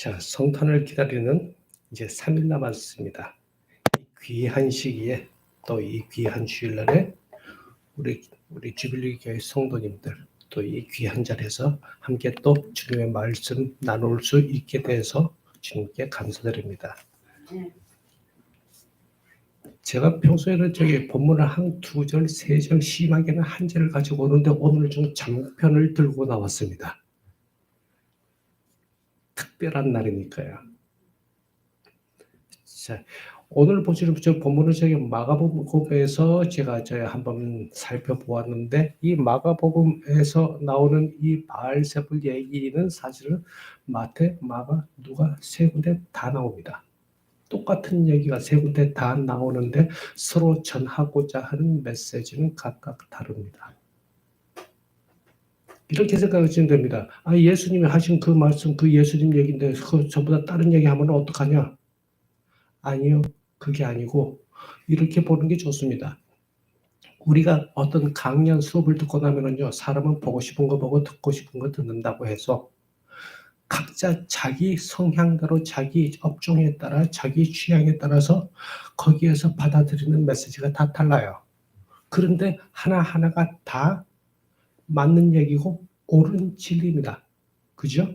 자, 성탄을 기다리는 이제 3일 남았습니다. 이 귀한 시기에 또 이 귀한 주일날에 우리 주빌리 교회 성도님들 또 이 귀한 자리에서 함께 또 주님의 말씀 나눌 수 있게 돼서 주님께 감사드립니다. 제가 평소에는 본문을 한 2절, 3절, 심하게는 한 절을 가지고 오는데 오늘 좀 장편을 들고 나왔습니다. 특별한 날이니까요. 자, 오늘 보시는 본문은 마가복음에서 제가 한번 살펴보았는데 이 마가복음에서 나오는 이 바알세불 얘기는 사실은 마태, 마가, 누가 세 군데 다 나옵니다. 똑같은 얘기가 세 군데 다 나오는데 서로 전하고자 하는 메시지는 각각 다릅니다. 이렇게 생각하시면 됩니다. 예수님이 하신 그 말씀, 그 예수님 얘기인데 그 전부 다 다른 얘기하면 어떡하냐? 아니요. 그게 아니고 이렇게 보는 게 좋습니다. 우리가 어떤 강연 수업을 듣고 나면은요, 사람은 보고 싶은 거 보고 듣고 싶은 거 듣는다고 해서 각자 자기 성향대로 자기 업종에 따라 자기 취향에 따라서 거기에서 받아들이는 메시지가 다 달라요. 그런데 하나하나가 다 맞는 얘기고 옳은 진리입니다. 그죠?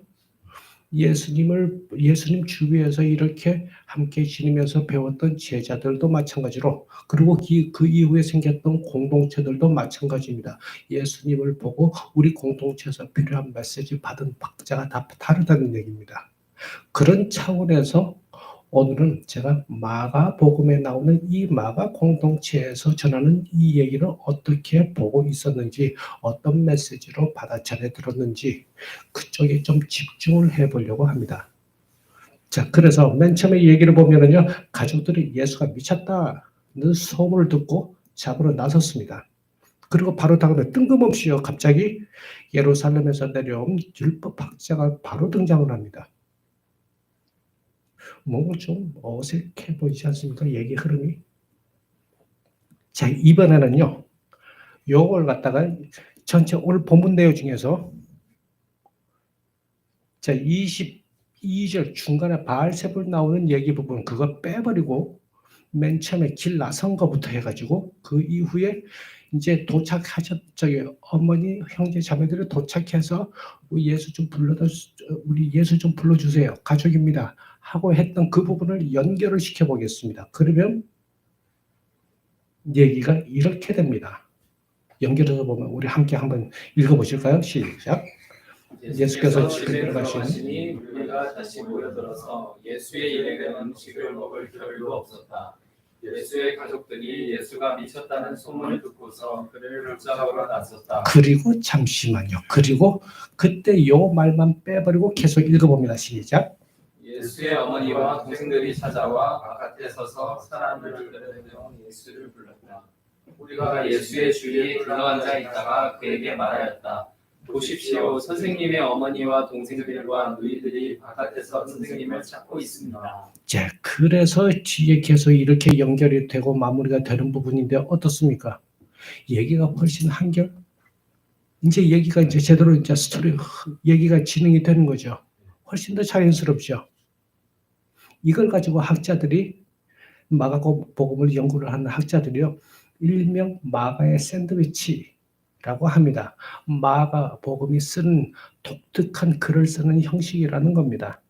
예수님 주위에서 이렇게 함께 지내면서 배웠던 제자들도 마찬가지로, 그리고 그 이후에 생겼던 공동체들도 마찬가지입니다. 예수님을 보고 우리 공동체에서 필요한 메시지 받은 박자가 다 다르다는 얘기입니다. 그런 차원에서 오늘은 제가 마가복음에 나오는 이 마가 공동체에서 전하는 이 얘기를 어떻게 보고 있었는지, 어떤 메시지로 받아 전해 들었는지 그쪽에 좀 집중을 해보려고 합니다. 자, 그래서 맨 처음에 얘기를 보면은요, 가족들이 예수가 미쳤다는 소문을 듣고 잡으러 나섰습니다. 그리고 바로 다음에 뜬금없이요, 갑자기 예루살렘에서 내려온 율법학자가 바로 등장을 합니다. 뭔가 좀 어색해 보이지 않습니까? 얘기 흐름이. 자, 이번에는요, 요걸 갖다가 전체 오늘 본문 내용 중에서 자, 22절 중간에 바알세불 나오는 얘기 부분 그거 빼버리고 맨 처음에 길 나선 거부터 해가지고 그 이후에 이제 어머니 형제 자매들이 도착해서 우리 예수 좀 불러주세요. 가족입니다. 하고 했던 그 부분을 연결을 시켜보겠습니다. 그러면 얘기가 이렇게 됩니다. 연결해서 보면 우리 함께 한번 읽어보실까요? 시작. 예수께서 집에 들어가시니 우리가 다시 모여들어서 예수의 일에 음식을 먹을 겨를도 없었다. 예수의 가족들이 예수가 미쳤다는 소문을 듣고서 그를 붙잡으러 나섰다. 그리고 잠시만요. 그리고 그때 요 말만 빼버리고 계속 읽어봅니다. 시작. 예수의 어머니와 동생들이 찾아와 바깥에 서서 사람들을 끌어내려 예수를 불렀다. 우리가 예수의 주위에 둘러앉아 있다가 그에게 말하였다. 보십시오, 선생님의 어머니와 동생들과 누이들이 바깥에서 선생님을 찾고 있습니다. 자, 그래서 뒤에 계속 이렇게 연결이 되고 마무리가 되는 부분인데 어떻습니까? 얘기가 훨씬 한결 이제 얘기가 이제 제대로 이제 얘기가 진행이 되는 거죠. 훨씬 더 자연스럽죠. 이걸 가지고 학자들이 마가복음을 연구를 하는 학자들이요, 일명 마가의 샌드위치라고 합니다. 마가복음이 쓰는 독특한 글을 쓰는 형식이라는 겁니다.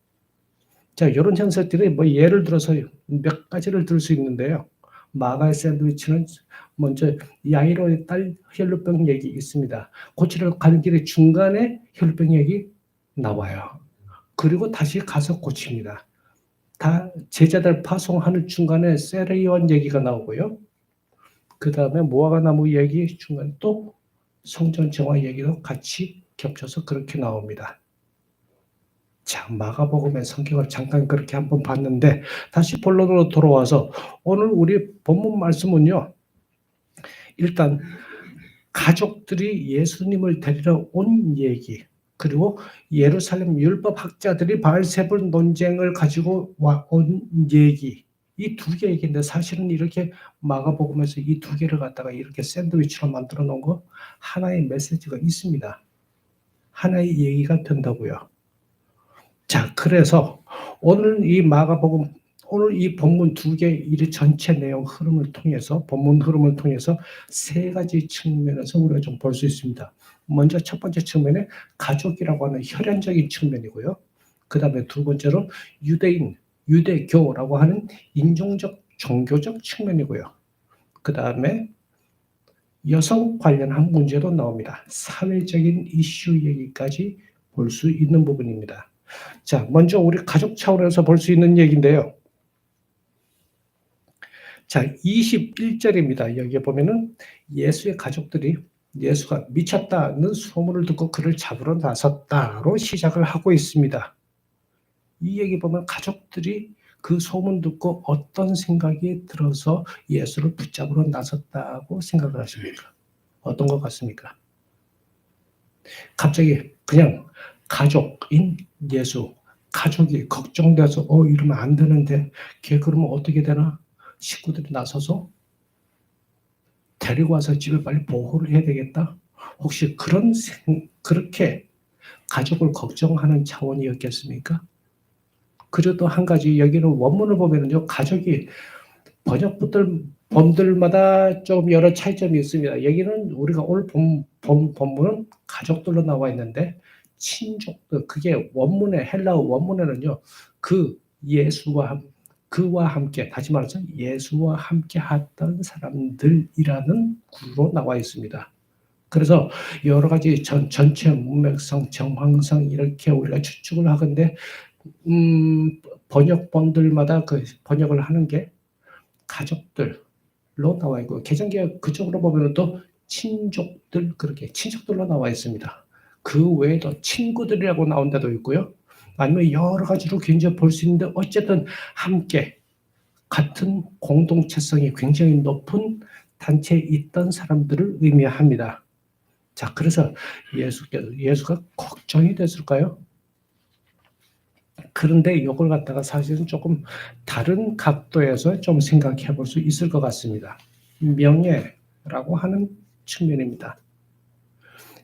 자, 이런 형식들이 예를 들어서 몇 가지를 들 수 있는데요. 마가의 샌드위치는 먼저 야이로의 딸 혈루병 얘기 있습니다. 고치러 가는 길에 중간에 혈루병 얘기 나와요. 그리고 다시 가서 고칩니다. 다 제자들 파송하는 중간에 세례요한 얘기가 나오고요. 그 다음에 무화과나무 얘기 중간에 또 성전 정화 얘기도 같이 겹쳐서 그렇게 나옵니다. 자, 마가복음의 성격을 잠깐 그렇게 한번 봤는데 다시 본론으로 돌아와서 오늘 우리 본문 말씀은요, 일단 가족들이 예수님을 데리러 온 얘기, 그리고 예루살렘 율법 학자들이 바알세불 논쟁을 가지고 온 얘기, 이 두 개 얘기인데 사실은 이렇게 마가복음에서 이 두 개를 갖다가 이렇게 샌드위치로 만들어 놓은 거 하나의 메시지가 있습니다. 하나의 얘기가 된다고요. 자, 그래서 오늘 이 마가복음, 오늘 이 본문 두 개, 이 전체 내용 흐름을 통해서, 본문 흐름을 통해서 세 가지 측면에서 우리가 좀 볼 수 있습니다. 먼저 첫 번째 측면에 가족이라고 하는 혈연적인 측면이고요. 그 다음에 두 번째로 유대인, 유대교라고 하는 인종적, 종교적 측면이고요. 그 다음에 여성 관련한 문제도 나옵니다. 사회적인 이슈 얘기까지 볼 수 있는 부분입니다. 자, 먼저 우리 가족 차원에서 볼 수 있는 얘기인데요. 자, 21절입니다. 여기에 보면은 예수의 가족들이 예수가 미쳤다는 소문을 듣고 그를 잡으러 나섰다로 시작을 하고 있습니다. 이 얘기 보면 가족들이 그 소문 듣고 어떤 생각이 들어서 예수를 붙잡으러 나섰다고 생각을 하십니까? 어떤 것 같습니까? 갑자기 그냥 가족인 예수, 가족이 걱정돼서 이러면 안 되는데 걔 그러면 어떻게 되나? 식구들이 나서서 데리고 와서 집에 빨리 보호를 해야 되겠다? 혹시 그렇게 가족을 걱정하는 차원이었겠습니까? 그래도 한 가지 여기는 원문을 보면은요, 가족이 번들마다 좀 여러 차이점이 있습니다. 여기는 우리가 오늘 본문은 가족들로 나와 있는데 친족들, 그게 원문에 헬라어 원문에는요, 그와 함께, 다시 말해서 예수와 함께 했던 사람들이라는 구로 나와 있습니다. 그래서 여러 가지 전체 문맥상, 정황상 이렇게 우리가 추측을 하건데 번역본들마다 그 번역을 하는 게 가족들로 나와 있고 개정기가 그쪽으로 보면 또 친족들, 그렇게 친척들로 나와 있습니다. 그 외에도 친구들이라고 나온 데도 있고요. 아니면 여러 가지로 굉장히 볼 수 있는데 어쨌든 함께 같은 공동체성이 굉장히 높은 단체에 있던 사람들을 의미합니다. 자, 그래서 예수가 걱정이 됐을까요? 그런데 이걸 갖다가 사실은 조금 다른 각도에서 좀 생각해 볼 수 있을 것 같습니다. 명예라고 하는 측면입니다.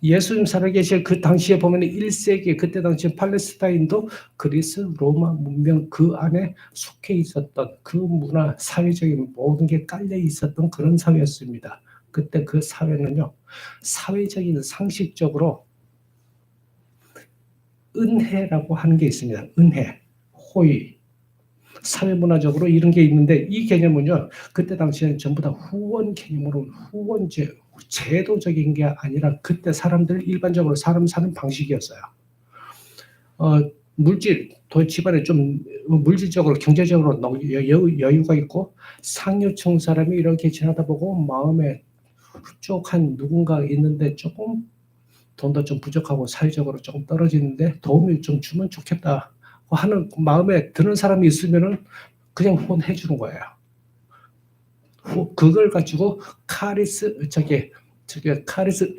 예수님 살아계실 그 당시에 보면 1세기, 그때 당시 팔레스타인도 그리스, 로마 문명 그 안에 속해 있었던 그 문화, 사회적인 모든 게 깔려 있었던 그런 사회였습니다. 그때 그 사회는요, 사회적인 상식적으로 은혜라고 하는 게 있습니다. 은혜, 호의, 사회문화적으로 이런 게 있는데 이 개념은요, 그때 당시에는 전부 다 후원 개념으로 후원제, 제도적인 게 아니라 그때 사람들 일반적으로 사람 사는 방식이었어요. 또 집안에 좀 물질적으로 경제적으로 여유가 있고 상류층 사람이 이렇게 지나다 보고 마음에 흡족한 누군가 있는데 조금 돈도 좀 부족하고 사회적으로 조금 떨어지는데 도움을 좀 주면 좋겠다 하는 마음에 드는 사람이 있으면은 그냥 후원해 주는 거예요. 그걸 가지고 카리스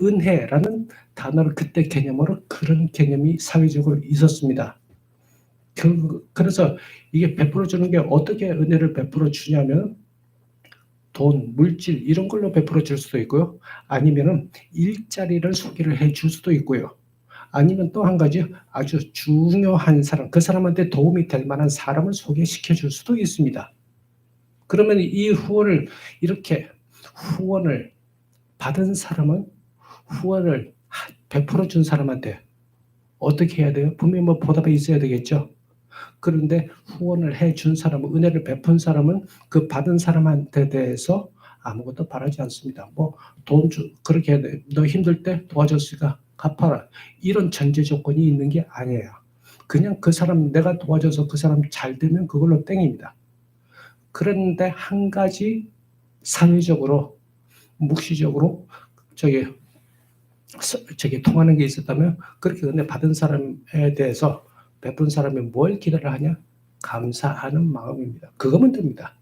은혜라는 단어를 그때 개념으로 그런 개념이 사회적으로 있었습니다. 그래서 이게 베풀어 주는 게 어떻게 은혜를 베풀어 주냐면 돈, 물질 이런 걸로 베풀어 줄 수도 있고요. 아니면은 일자리를 소개를 해 줄 수도 있고요. 아니면 또 한 가지 아주 중요한 사람, 그 사람한테 도움이 될 만한 사람을 소개시켜 줄 수도 있습니다. 그러면 이 후원을 받은 사람은 후원을 베풀어 준 사람한테 어떻게 해야 돼요? 분명히 보답이 있어야 되겠죠. 그런데 후원을 해 준 사람은, 은혜를 베푼 사람은 그 받은 사람한테 대해서 아무것도 바라지 않습니다. 그렇게 해야 돼. 너 힘들 때 도와줬으니까 갚아라. 이런 전제 조건이 있는 게 아니에요. 그냥 그 사람, 내가 도와줘서 그 사람 잘 되면 그걸로 땡입니다. 그런데 한 가지 사회적으로, 묵시적으로 통하는 게 있었다면 그렇게 은혜 받은 사람에 대해서 베푼 사람이 뭘 기대를 하냐? 감사하는 마음입니다. 그거면 됩니다.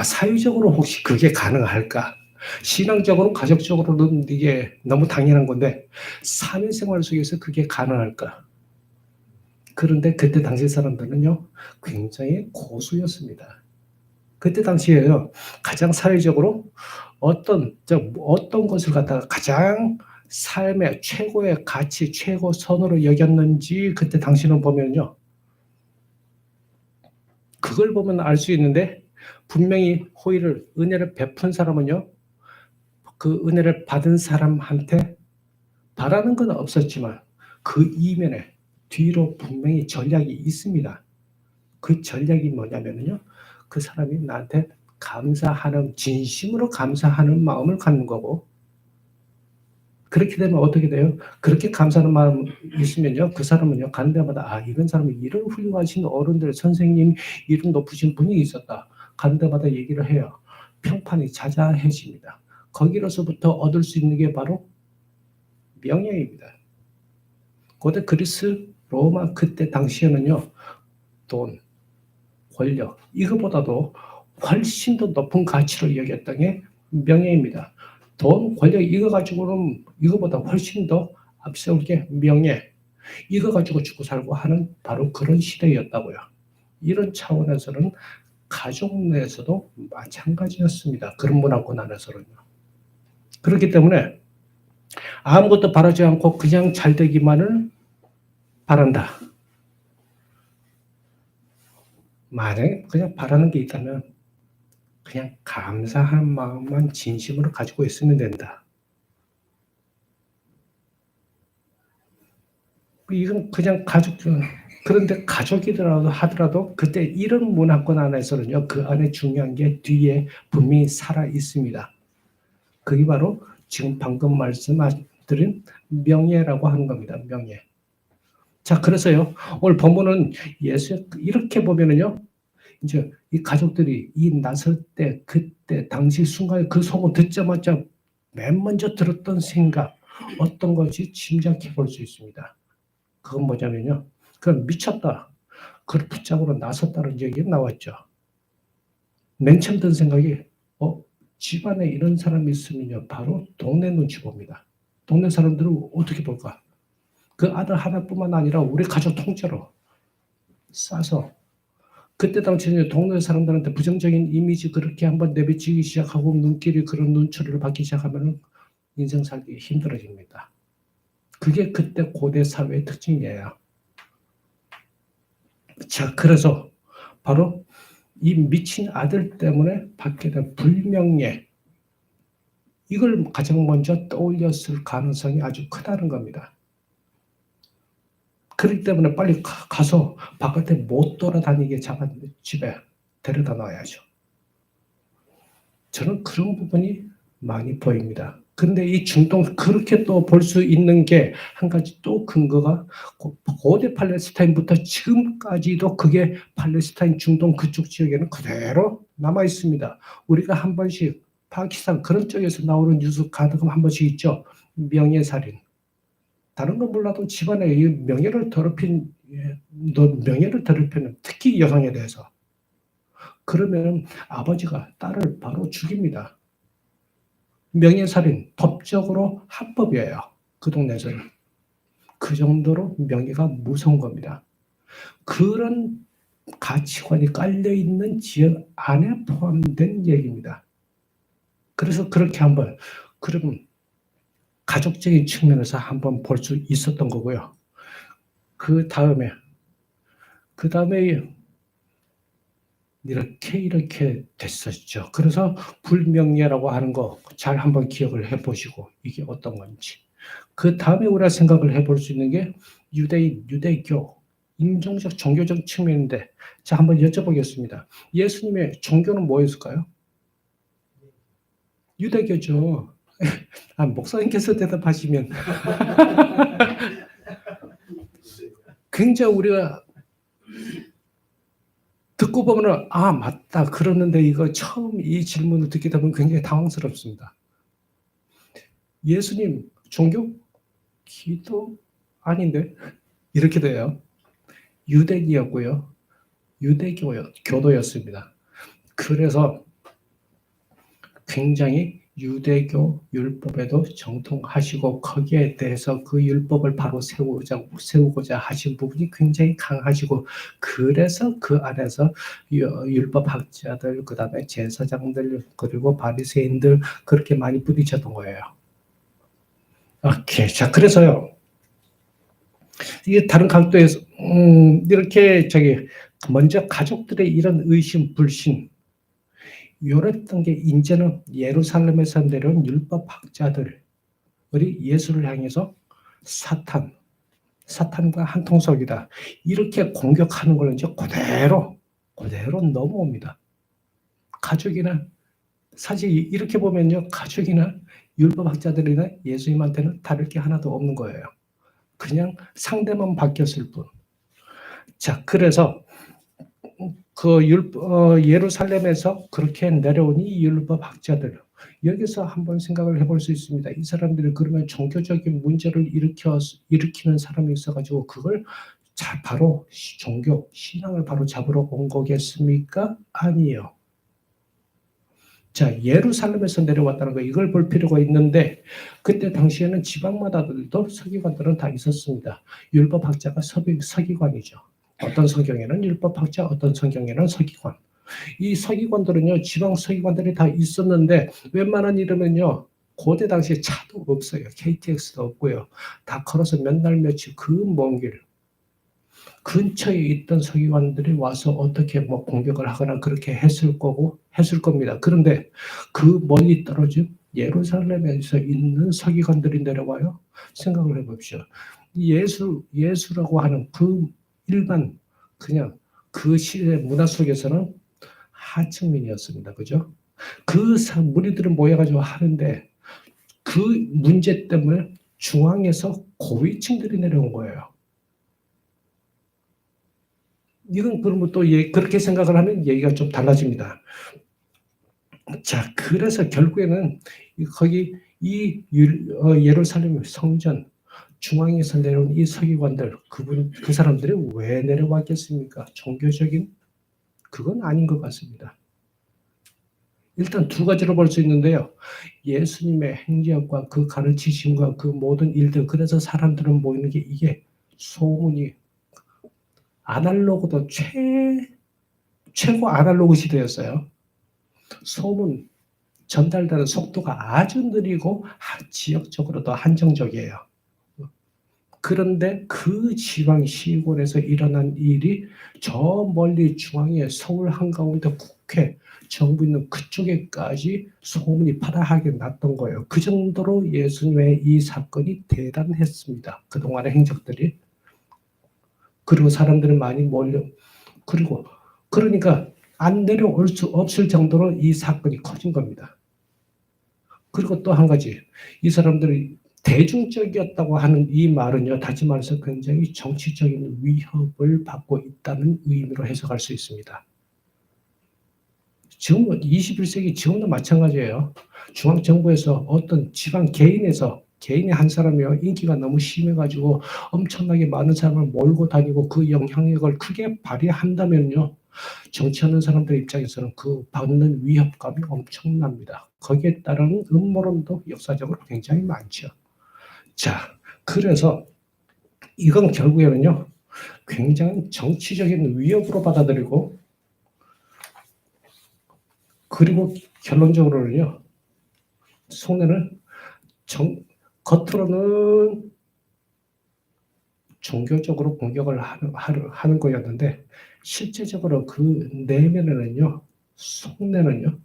사회적으로 혹시 그게 가능할까? 신앙적으로, 가족적으로는 이게 너무 당연한 건데 사회생활 속에서 그게 가능할까? 그런데 그때 당시 사람들은요, 굉장히 고수였습니다. 그때 당시에요, 가장 사회적으로 어떤 것을 갖다가 가장 삶의 최고의 가치, 최고선으로 여겼는지 그때 당신은 보면요. 그걸 보면 알 수 있는데 분명히 은혜를 베푼 사람은요. 그 은혜를 받은 사람한테 바라는 건 없었지만 그 이면에 뒤로 분명히 전략이 있습니다. 그 전략이 뭐냐면요. 그 사람이 나한테 감사하는, 진심으로 감사하는 마음을 갖는 거고, 그렇게 되면 어떻게 돼요? 그렇게 감사하는 마음 있으면요. 그 사람은요. 가는 데마다 이런 사람이 이런 훌륭하신 어른들, 선생님, 이런 높으신 분이 있었다. 가는 데마다 얘기를 해요. 평판이 자자해집니다. 거기로서부터 얻을 수 있는 게 바로 명예입니다. 고대 그리스, 로마 그때 당시에는요. 돈, 권력, 이거보다도 훨씬 더 높은 가치로 여겼던 게 명예입니다. 돈, 권력 이거 가지고는 이거보다 훨씬 더 앞세울 게 명예. 이거 가지고 죽고 살고 하는 바로 그런 시대였다고요. 이런 차원에서는 가족 내에서도 마찬가지였습니다. 그런 문화권 안에서는요. 그렇기 때문에 아무것도 바라지 않고 그냥 잘 되기만을 바란다. 만약에 그냥 바라는 게 있다면 그냥 감사한 마음만 진심으로 가지고 있으면 된다. 이건 그냥 그런데 가족이더라도 하더라도 그때 이런 문화권 안에서는요, 그 안에 중요한 게 뒤에 분명히 살아 있습니다. 그게 바로 지금 방금 말씀드린 명예라고 하는 겁니다. 명예. 자, 그래서요, 오늘 본문은 이렇게 보면은요, 이제 이 가족들이 이 나설 때, 그때, 당시 순간에 그 소문 듣자마자 맨 먼저 들었던 생각, 어떤 것이 짐작해 볼 수 있습니다. 그건 뭐냐면요. 그건 미쳤다. 그걸 붙잡으러 나섰다는 얘기가 나왔죠. 맨 처음 든 생각이, 집안에 이런 사람이 있으면요. 바로 동네 눈치 봅니다. 동네 사람들은 어떻게 볼까? 그 아들 하나뿐만 아니라 우리 가족 통째로 싸서 그때 당시에 동네 사람들한테 부정적인 이미지 그렇게 한번 내비치기 시작하고 눈길이 그런 눈초리를 받기 시작하면 인생 살기 힘들어집니다. 그게 그때 고대 사회의 특징이에요. 자, 그래서 바로 이 미친 아들 때문에 받게 된 불명예, 이걸 가장 먼저 떠올렸을 가능성이 아주 크다는 겁니다. 그렇기 때문에 빨리 가서 바깥에 못 돌아다니게 집에 데려다 놔야죠. 저는 그런 부분이 많이 보입니다. 근데 이 중동 그렇게 또 볼 수 있는 게 한 가지 또 근거가 고대 팔레스타인부터 지금까지도 그게 팔레스타인 중동 그쪽 지역에는 그대로 남아 있습니다. 우리가 한 번씩 파키스탄 그런 쪽에서 나오는 뉴스 가끔 한 번씩 있죠. 명예살인. 다른 건 몰라도 집안에 이 명예를 더럽히는 특히 여성에 대해서. 그러면 아버지가 딸을 바로 죽입니다. 명예살인 법적으로 합법이에요. 그 동네에서는. 그 정도로 명예가 무서운 겁니다. 그런 가치관이 깔려있는 지역 안에 포함된 얘기입니다. 그래서 그렇게 그럼 가족적인 측면에서 한번 볼 수 있었던 거고요. 그 다음에 이렇게 됐었죠. 그래서 불명예라고 하는 거 잘 한번 기억을 해보시고 이게 어떤 건지. 그 다음에 우리가 생각을 해볼 수 있는 게 유대교, 인종적, 종교적 측면인데 자 한번 여쭤보겠습니다. 예수님의 종교는 뭐였을까요? 유대교죠. 목사님께서 대답하시면 굉장히 우리가 듣고 보면은 맞다 그러는데 이거 처음 이 질문을 듣게 되면 굉장히 당황스럽습니다. 예수님 종교? 기도? 아닌데 이렇게 돼요. 유대교였고요. 교도였습니다. 그래서 굉장히 유대교 율법에도 정통하시고 거기에 대해서 그 율법을 바로 세우고자 하신 부분이 굉장히 강하시고 그래서 그 안에서 율법학자들 그다음에 제사장들 그리고 바리새인들 그렇게 많이 부딪혔던 거예요. 오케이. 자, 그래서요. 이게 다른 각도에서 이렇게 먼저 가족들의 이런 의심, 불신 요랬던 게 이제는 예루살렘에서 내려온 율법학자들이 예수를 향해서 사탄과 한통속이다. 이렇게 공격하는 걸 이제 그대로 넘어옵니다. 가족이나 사실 이렇게 보면요. 가족이나 율법학자들이나 예수님한테는 다를 게 하나도 없는 거예요. 그냥 상대만 바뀌었을 뿐. 자, 그래서 예루살렘에서 그렇게 내려온 이 율법학자들, 여기서 한번 생각을 해볼 수 있습니다. 이 사람들이 그러면 종교적인 문제를 일으키는 사람이 있어가지고 그걸 바로 신앙을 바로 잡으러 온 거겠습니까? 아니에요. 자, 예루살렘에서 내려왔다는 거, 이걸 볼 필요가 있는데, 그때 당시에는 지방마다도 서기관들은 다 있었습니다. 율법학자가 서기관이죠. 어떤 성경에는 율법학자, 어떤 성경에는 서기관. 이 서기관들은요, 지방 서기관들이 다 있었는데, 웬만한 이름은요, 고대 당시에 차도 없어요. KTX도 없고요. 다 걸어서 몇 날 며칠 그 먼 길. 근처에 있던 서기관들이 와서 어떻게 공격을 하거나 그렇게 했을 겁니다. 그런데 그 멀리 떨어진 예루살렘에서 있는 서기관들이 내려와요. 생각을 해봅시오. 예수라고 하는 그 일반 그냥 그 시대 문화 속에서는 하층민이었습니다. 그죠? 그 무리들은 모여가지고 하는데 그 문제 때문에 중앙에서 고위층들이 내려온 거예요. 이건 그러면 또 그렇게 생각을 하면 얘기가 좀 달라집니다. 자, 그래서 결국에는 거기 예루살렘 성전 중앙에서 내려온 이 서기관들, 그 사람들이 왜 내려왔겠습니까? 종교적인 그건 아닌 것 같습니다. 일단 두 가지로 볼 수 있는데요. 예수님의 행적과 그 가르치심과 그 모든 일들, 그래서 사람들은 모이는 게 이게 소문이 아날로그도 최고 아날로그 시대였어요. 소문 전달되는 속도가 아주 느리고 지역적으로도 한정적이에요. 그런데 그 지방 시골에서 일어난 일이 저 멀리 중앙에 서울 한가운데 국회, 정부 있는 그쪽에까지 소문이 파다하게 났던 거예요. 그 정도로 예수님의 이 사건이 대단했습니다. 그동안의 행적들이. 그리고 사람들이 많이 그러니까 안 내려올 수 없을 정도로 이 사건이 커진 겁니다. 그리고 또 한 가지, 이 사람들이 대중적이었다고 하는 이 말은요, 다시 말해서 굉장히 정치적인 위협을 받고 있다는 의미로 해석할 수 있습니다. 지금 21세기 지금도 마찬가지예요. 중앙정부에서 어떤 지방 개인의 한 사람이요, 인기가 너무 심해가지고 엄청나게 많은 사람을 몰고 다니고 그 영향력을 크게 발휘한다면요, 정치하는 사람들 입장에서는 그 받는 위협감이 엄청납니다. 거기에 따른 음모론도 역사적으로 굉장히 많죠. 자, 그래서 이건 결국에는요, 굉장히 정치적인 위협으로 받아들이고, 그리고 결론적으로는요, 속내는 겉으로는 종교적으로 공격을 하는 거였는데, 실제적으로 그 내면에는요, 속내는요,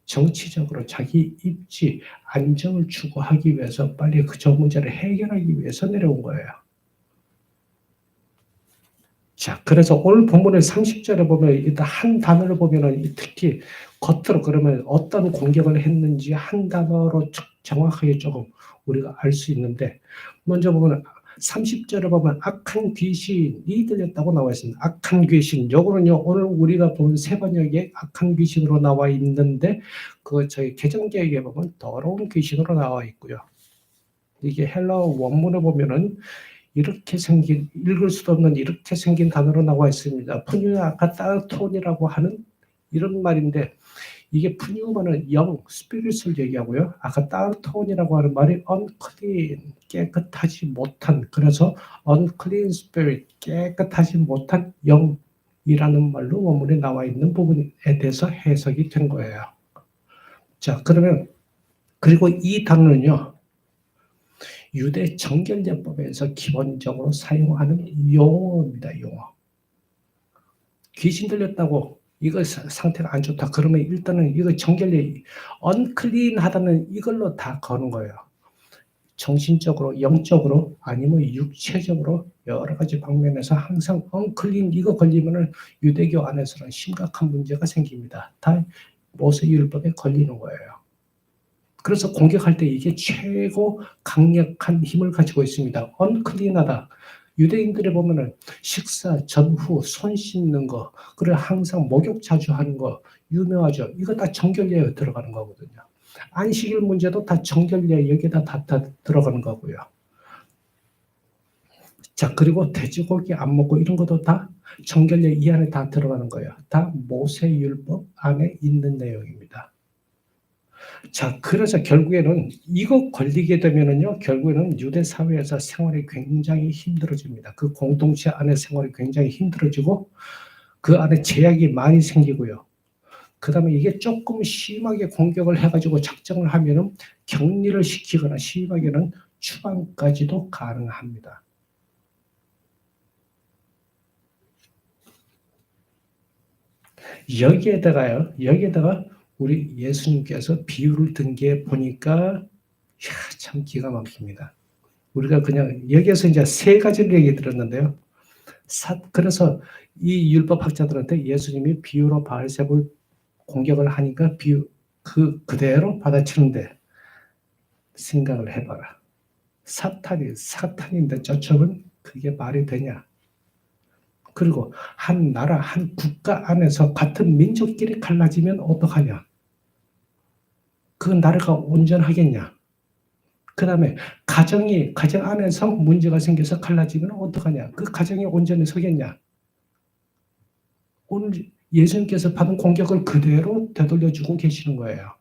정치적으로 자기 입지, 안정을 추구하기 위해서 빨리 저 문제를 해결하기 위해서 내려온 거예요. 자, 그래서 오늘 본문의 30절에 보면 일단 한 단어를 보면은 특히 겉으로 그러면 어떤 공격을 했는지 한 단어로 정확하게 조금 우리가 알 수 있는데, 먼저 보면 30절에 보면 악한 귀신이 들렸다고 나와 있습니다. 악한 귀신. 요거는요, 오늘 우리가 본 세 번역에 악한 귀신으로 나와 있는데, 저희 개정개혁에 보면 더러운 귀신으로 나와 있고요. 이게 헬라어 원문에 보면은 이렇게 읽을 수도 없는 이렇게 생긴 단어로 나와 있습니다. 푸뉴 아카타톤이라고 하는 이런 말인데, 이게 푸뉴마는 스피릿을 얘기하고요. 아카타톤이라고 하는 말이 unclean, 깨끗하지 못한, 그래서 unclean spirit, 깨끗하지 못한 영이라는 말로 원문에 나와 있는 부분에 대해서 해석이 된 거예요. 자, 그러면 그리고 이 단어는요, 유대 정결례법에서 기본적으로 사용하는 용어입니다. 용어. 귀신 들렸다고 이거 상태가 안 좋다 그러면 일단은 이거 정결례 언클린하다는 이걸로 다 거는 거예요. 정신적으로, 영적으로 아니면 육체적으로 여러 가지 방면에서 항상 언클린 이거 걸리면은 유대교 안에서는 심각한 문제가 생깁니다. 다 모세율법에 걸리는 거예요. 그래서 공격할 때 이게 최고 강력한 힘을 가지고 있습니다. 언클린하다. 유대인들에 보면은 식사 전후 손 씻는 거, 그리고 항상 목욕 자주 하는 거 유명하죠. 이거 다 정결례에 들어가는 거거든요. 안식일 문제도 다 정결례 여기다 다 들어가는 거고요. 자, 그리고 돼지고기 안 먹고 이런 것도 다 정결례 이 안에 다 들어가는 거예요. 다 모세율법 안에 있는 내용입니다. 자, 그래서 결국에는 이거 걸리게 되면은요, 결국에는 유대 사회에서 생활이 굉장히 힘들어집니다. 그 공동체 안에 생활이 굉장히 힘들어지고 그 안에 제약이 많이 생기고요. 그 다음에 이게 조금 심하게 공격을 해가지고 작정을 하면은 격리를 시키거나 심하게는 추방까지도 가능합니다. 여기에다가 우리 예수님께서 비유를 든 게 보니까 참 기가 막힙니다. 우리가 그냥 여기에서 이제 세 가지를 얘기 들었는데요. 그래서 이 율법학자들한테 예수님이 비유로 바알세불 공격을 하니까 그대로 받아치는데 생각을 해봐라. 사탄인데 저쪽은 그게 말이 되냐? 그리고 한 나라, 한 국가 안에서 같은 민족끼리 갈라지면 어떡하냐? 그 나라가 온전하겠냐? 그 다음에 가정 안에서 문제가 생겨서 갈라지면 어떡하냐? 그 가정이 온전히 서겠냐? 오늘 예수님께서 받은 공격을 그대로 되돌려주고 계시는 거예요.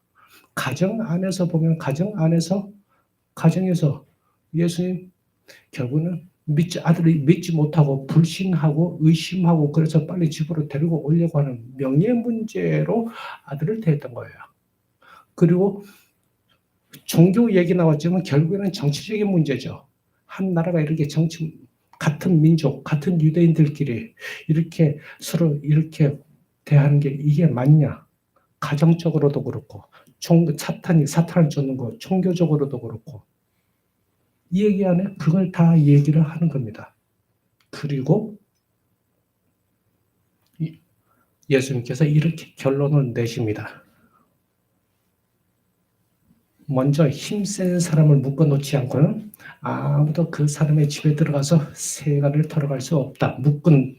가정 안에서 보면 가정에서 예수님 결국은 아들이 믿지 못하고 불신하고 의심하고 그래서 빨리 집으로 데리고 오려고 하는 명예 문제로 아들을 대했던 거예요. 그리고 종교 얘기 나왔지만 결국에는 정치적인 문제죠. 한 나라가 이렇게 같은 민족, 같은 유대인들끼리 이렇게 서로 이렇게 대하는 게 이게 맞냐? 가정적으로도 그렇고, 사탄을 쫓는 거, 종교적으로도 그렇고, 이 얘기 안에 그걸 다 얘기를 하는 겁니다. 그리고 예수님께서 이렇게 결론을 내십니다. 먼저 힘센 사람을 묶어놓지 않고는 아무도 그 사람의 집에 들어가서 세간을 털어갈 수 없다.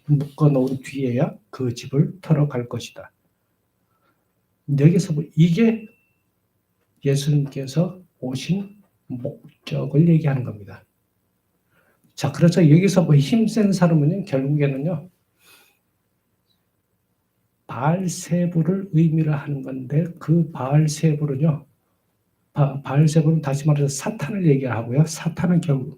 묶어놓은 뒤에야 그 집을 털어갈 것이다. 여기서 이게 예수님께서 오신 목적을 얘기하는 겁니다. 자, 그래서 여기서 힘센 사람은 결국에는요, 바알세불을 의미를 하는 건데 그 바알세불은요, 바알세불은 다시 말해서 사탄을 얘기하고요. 사탄은요,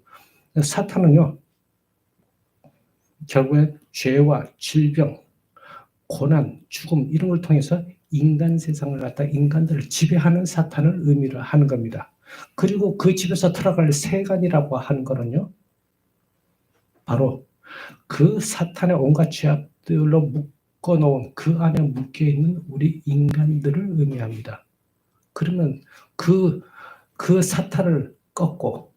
결국에 죄와 질병, 고난, 죽음 이런 걸 통해서 인간 세상을 갖다 인간들을 지배하는 사탄을 의미를 하는 겁니다. 그리고 그 집에서 들어갈 세간이라고 하는 거는요, 바로 그 사탄의 온갖 죄악들로 묶어놓은 그 안에 묶여있는 우리 인간들을 의미합니다. 그러면 그 사탄을 꺾고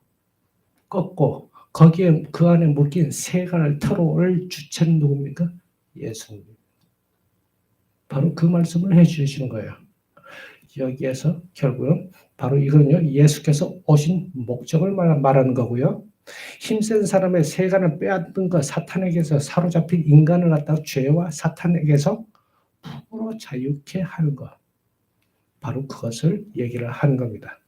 거기에 그 안에 묶인 세간을 털어올 주체는 누굽니까? 예수님. 바로 그 말씀을 해주시는 거예요. 여기에서 결국은 바로 이건요, 예수께서 오신 목적을 말하는 거고요. 힘센 사람의 세간을 빼앗는 것, 사탄에게서 사로잡힌 인간을 갖다가 죄와 사탄에게서 푹으로 자유케 하는 것. 바로 그것을 얘기를 하는 겁니다.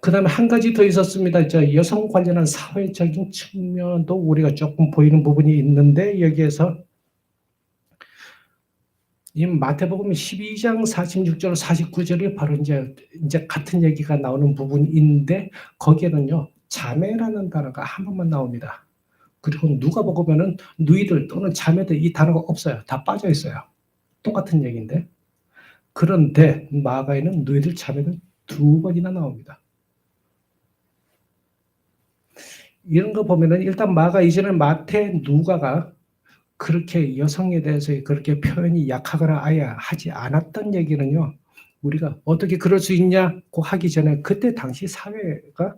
그 다음에 한 가지 더 있었습니다. 여성 관련한 사회적인 측면도 우리가 조금 보이는 부분이 있는데 여기에서 이 마태복음 12장 46절 49절이 바로 이제 같은 얘기가 나오는 부분인데 거기에는요, 자매라는 단어가 한 번만 나옵니다. 그리고 누가복음에는 누이들 또는 자매들 이 단어가 없어요. 다 빠져 있어요. 똑같은 얘기인데. 그런데 마가에는 누이들 자매들 2번이나 나옵니다. 이런 거 보면은 일단 마가 이전에 마태, 누가가 그렇게 여성에 대해서 그렇게 표현이 약하거나 아예 하지 않았던 얘기는요. 우리가 어떻게 그럴 수 있냐고 하기 전에 그때 당시 사회가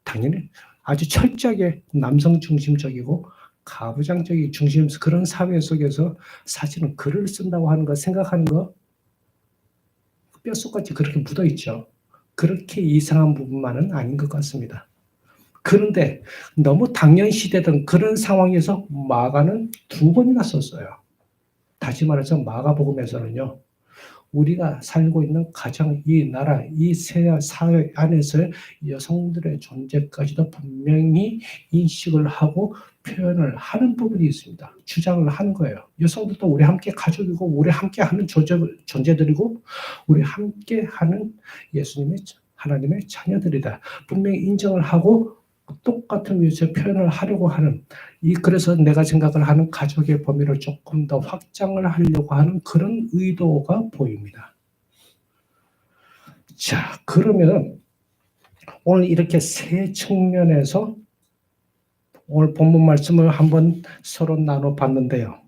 당연히 아주 철저하게 남성 중심적이고 가부장적인 중심 그런 사회 속에서 사실은 글을 쓴다고 하는 거 생각하는 거 뼛속까지 그렇게 묻어 있죠. 그렇게 이상한 부분만은 아닌 것 같습니다. 그런데 너무 당연시되던 그런 상황에서 마가는 2번이나 썼어요. 다시 말해서 마가복음에서는요. 우리가 살고 있는 가정, 이 나라, 이 사회 안에서 여성들의 존재까지도 분명히 인식을 하고 표현을 하는 부분이 있습니다. 주장을 하는 거예요. 여성들도 우리 함께 가족이고 우리 함께 하는 존재들이고 우리 함께 하는 예수님의 하나님의 자녀들이다. 분명히 인정을 하고 똑같은 위치에 표현을 하려고 하는 그래서 내가 생각을 하는 가족의 범위를 조금 더 확장을 하려고 하는 그런 의도가 보입니다. 자, 그러면 오늘 이렇게 세 측면에서 오늘 본문 말씀을 한번 서로 나눠봤는데요.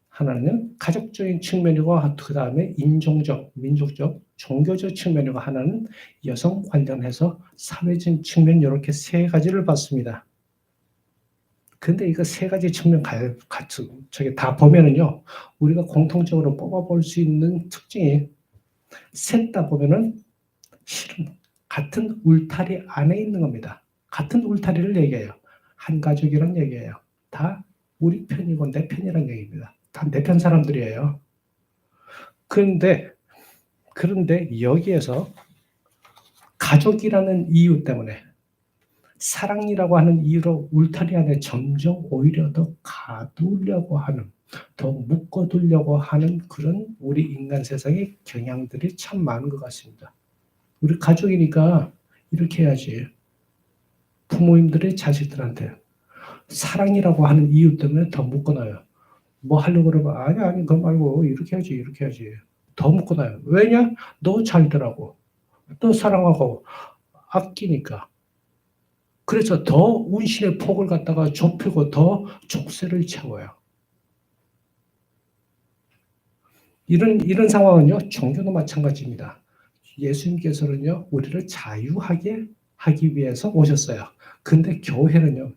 하나는 가족적인 측면이고 그 다음에 인종적, 민족적, 종교적 측면이고 하나는 여성 관련해서 사회적인 측면 이렇게 세 가지를 봤습니다. 근데 이거 세 가지 측면 같이 저기 다 보면은요, 우리가 공통적으로 뽑아볼 수 있는 특징이 셋 다 보면은 실은 같은 울타리 안에 있는 겁니다. 같은 울타리를 얘기해요. 한 가족이란 얘기예요. 다 우리 편이고 내 편이란 얘기입니다. 다 내 편 사람들이에요. 그런데 여기에서 가족이라는 이유 때문에 사랑이라고 하는 이유로 울타리 안에 점점 오히려 더 가두려고 하는, 더 묶어두려고 하는 그런 우리 인간 세상의 경향들이 참 많은 것 같습니다. 우리 가족이니까 이렇게 해야지. 부모님들의 자식들한테 사랑이라고 하는 이유 때문에 더 묶어놔요. 뭐 하려고 그러면 아니 그거 말고 이렇게 해야지 이렇게 해야지. 더 묶어놔요. 왜냐? 너 잘되라고. 너 사랑하고 아끼니까. 그래서 더 운신의 폭을 갖다가 좁히고 더 족쇄를 채워요. 이런 상황은요, 종교도 마찬가지입니다. 예수님께서는요, 우리를 자유하게 하기 위해서 오셨어요. 근데 교회는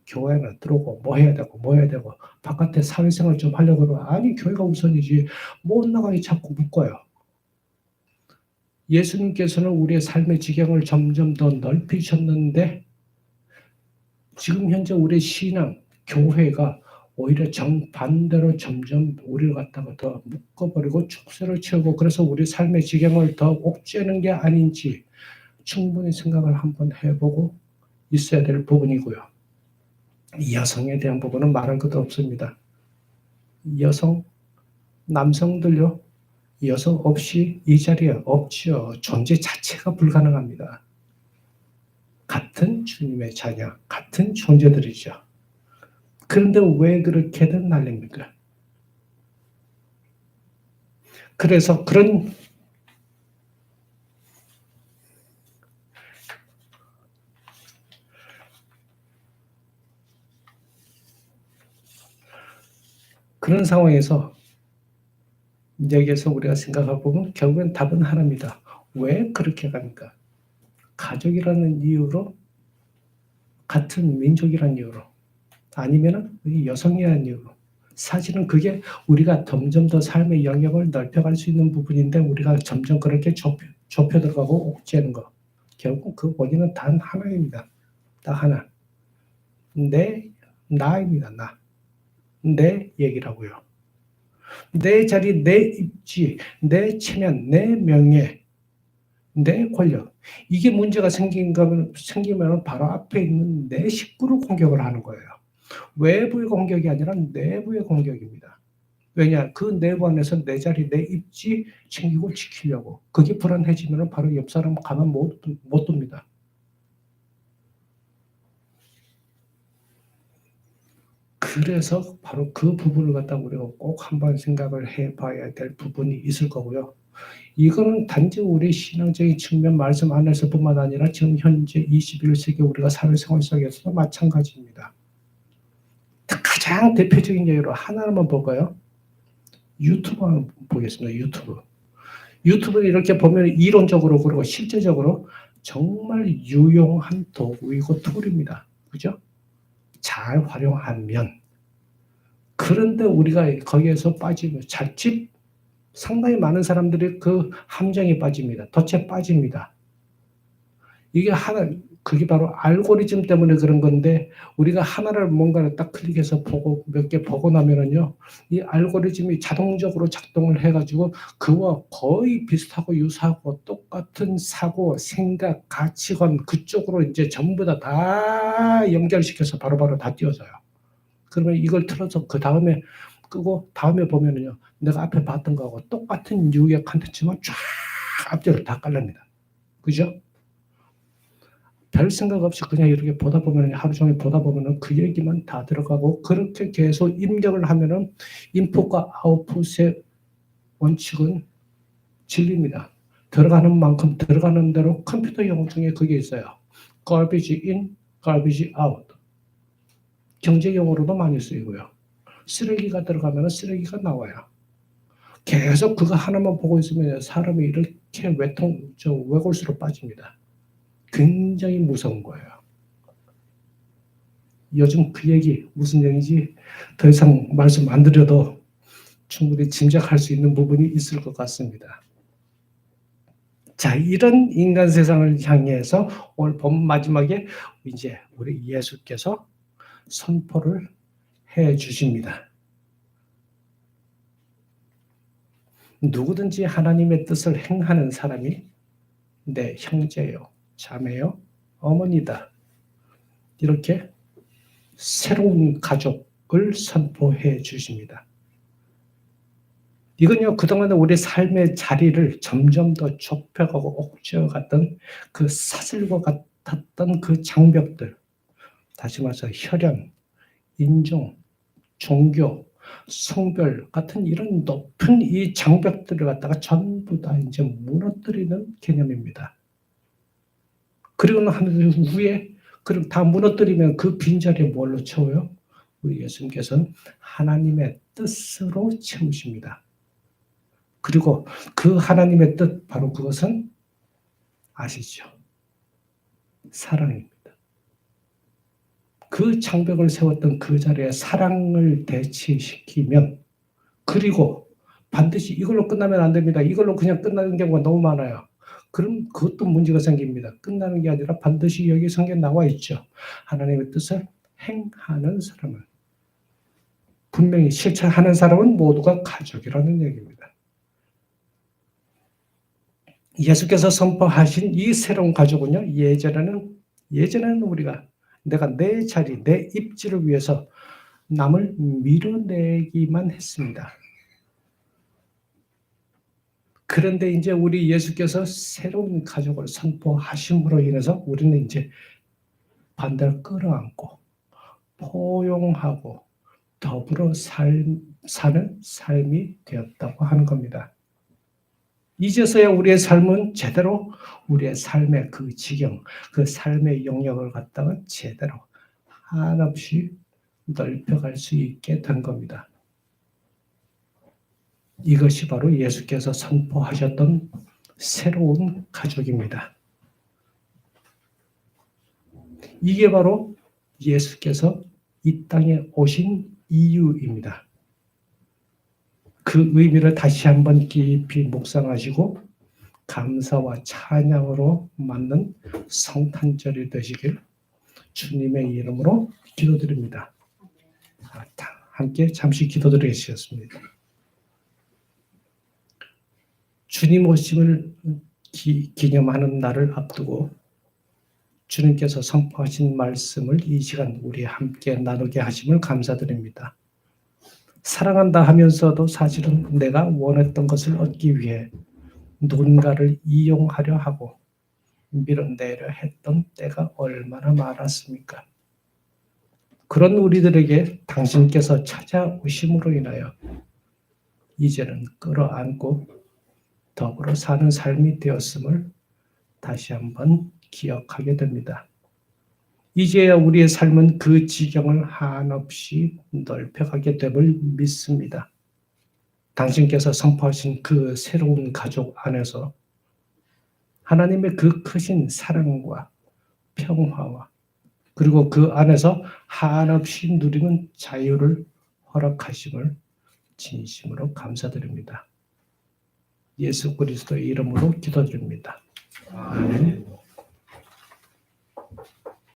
들어오고 뭐 해야 되고 바깥에 사회생활 좀 하려고 그러면 아니 교회가 우선이지 못 나가게 자꾸 묶어요. 예수님께서는 우리의 삶의 지경을 점점 더 넓히셨는데 지금 현재 우리의 신앙, 교회가 오히려 정반대로 점점 우리를 갖다가 더 묶어버리고 축세를 채우고 그래서 우리 삶의 지경을 더 옥죄는 게 아닌지 충분히 생각을 한번 해보고 있어야 될 부분이고요. 여성에 대한 부분은 말할 것도 없습니다. 남성들요. 여성 없이 이 자리에 없지요. 존재 자체가 불가능합니다. 같은 주님의 자녀, 같은 존재들이죠. 그런데 왜 그렇게든 날립니까? 그래서 그런 상황에서 여기에서 우리가 생각해 보면 결국엔 답은 하나입니다. 왜 그렇게 갑니까? 가족이라는 이유로, 같은 민족이라는 이유로, 아니면은 여성이라는 이유로. 사실은 그게 우리가 점점 더 삶의 영역을 넓혀갈 수 있는 부분인데 우리가 점점 그렇게 좁혀 들어가고 옥죄는 거. 결국 그 원인은 단 하나입니다. 딱 하나. 나입니다. 나. 내 얘기라고요. 내 자리, 내 입지, 내 체면, 내 명예, 내 권력. 이게 문제가 생기면 바로 앞에 있는 내 식구를 공격을 하는 거예요. 외부의 공격이 아니라 내부의 공격입니다. 왜냐? 그 내부 안에서 내 자리, 내 입지 챙기고 지키려고. 그게 불안해지면 바로 옆 사람 가만 못 둡니다. 그래서 바로 그 부분을 갖다 우리가 꼭 한번 생각을 해봐야 될 부분이 있을 거고요. 이거는 단지 우리 신앙적인 측면 말씀 안에서뿐만 아니라 지금 현재 21세기 우리가 사회생활 속에서도 마찬가지입니다. 가장 대표적인 예로 하나만 볼까요? 유튜브 한번 보겠습니다. 유튜브를 이렇게 보면 이론적으로 그리고 실제적으로 정말 유용한 도구이고 툴입니다. 그죠? 잘 활용하면. 그런데 우리가 거기에서 빠지면 자칫 상당히 많은 사람들이 그 함정에 빠집니다. 덫에 빠집니다. 이게 그게 바로 알고리즘 때문에 그런 건데, 우리가 하나를 뭔가를 딱 클릭해서 보고 몇 개 보고 나면은요, 이 알고리즘이 자동적으로 작동을 해가지고 그와 거의 비슷하고 유사하고 똑같은 사고, 생각, 가치관 그쪽으로 이제 전부 다 연결시켜서 바로바로 다 띄워져요. 그러면 이걸 틀어서 그 다음에 끄고 다음에 보면은요, 내가 앞에 봤던 거하고 똑같은 유의 컨텐츠만 쫙 앞뒤로 다 깔립니다. 그죠? 별 생각 없이 그냥 이렇게 보다 보면 하루 종일 보다 보면은 그 얘기만 다 들어가고, 그렇게 계속 입력을 하면은 인풋과 아웃풋의 원칙은 진리입니다. 들어가는 만큼 들어가는 대로 컴퓨터 용어 중에 그게 있어요. garbage in, garbage out. 경제 용어로도 많이 쓰이고요. 쓰레기가 들어가면 쓰레기가 나와요. 계속 그거 하나만 보고 있으면 사람이 이렇게 외골수로 빠집니다. 굉장히 무서운 거예요. 요즘 그 얘기 무슨 얘기인지 더 이상 말씀 안 드려도 충분히 짐작할 수 있는 부분이 있을 것 같습니다. 자, 이런 인간 세상을 향해서 오늘 본 마지막에 이제 우리 예수께서 선포를 해 주십니다. 누구든지 하나님의 뜻을 행하는 사람이 내 형제요, 자매요, 어머니다. 이렇게 새로운 가족을 선포해 주십니다. 이건요, 그동안 우리 삶의 자리를 점점 더 좁혀가고 옥죄어갔던 그 사슬과 같았던 그 장벽들, 다시 말해서 혈연, 인종, 종교, 성별 같은 이런 높은 이 장벽들을 갖다가 전부 다 이제 무너뜨리는 개념입니다. 그리고 난 후에 그럼 다 무너뜨리면 그 빈자리에 뭘로 채워요? 우리 예수님께서는 하나님의 뜻으로 채우십니다. 그리고 그 하나님의 뜻, 바로 그것은 아시죠? 사랑입니다. 그 장벽을 세웠던 그 자리에 사랑을 대치시키면, 그리고 반드시 이걸로 끝나면 안 됩니다. 이걸로 그냥 끝나는 경우가 너무 많아요. 그럼 그것도 문제가 생깁니다. 끝나는 게 아니라 반드시 여기 성경에 나와 있죠. 하나님의 뜻을 행하는 사람은, 분명히 실천하는 사람은 모두가 가족이라는 얘기입니다. 예수께서 선포하신 이 새로운 가족은요, 예전에는 우리가 내가 내 자리, 내 입지를 위해서 남을 밀어내기만 했습니다. 그런데 이제 우리 예수께서 새로운 가족을 선포하심으로 인해서 우리는 이제 반대로 끌어안고 포용하고 더불어 사는 삶이 되었다고 하는 겁니다. 이제서야 우리의 삶은 제대로 우리의 삶의 그 지경, 그 삶의 영역을 갖다가 제대로 한없이 넓혀갈 수 있게 된 겁니다. 이것이 바로 예수께서 선포하셨던 새로운 가족입니다. 이게 바로 예수께서 이 땅에 오신 이유입니다. 그 의미를 다시 한번 깊이 묵상하시고 감사와 찬양으로 맞는 성탄절이 되시길 주님의 이름으로 기도드립니다. 함께 잠시 기도드리겠습니다. 주님 오심을 기념하는 날을 앞두고 주님께서 선포하신 말씀을 이 시간 우리 함께 나누게 하심을 감사드립니다. 사랑한다 하면서도 사실은 내가 원했던 것을 얻기 위해 누군가를 이용하려 하고 밀어내려 했던 때가 얼마나 많았습니까? 그런 우리들에게 당신께서 찾아오심으로 인하여 이제는 끌어안고 더불어 사는 삶이 되었음을 다시 한번 기억하게 됩니다. 이제야 우리의 삶은 그 지경을 한없이 넓혀가게 됨을 믿습니다. 당신께서 선포하신 그 새로운 가족 안에서 하나님의 그 크신 사랑과 평화와 그리고 그 안에서 한없이 누리는 자유를 허락하심을 진심으로 감사드립니다. 예수 그리스도의 이름으로 기도드립니다. 아멘.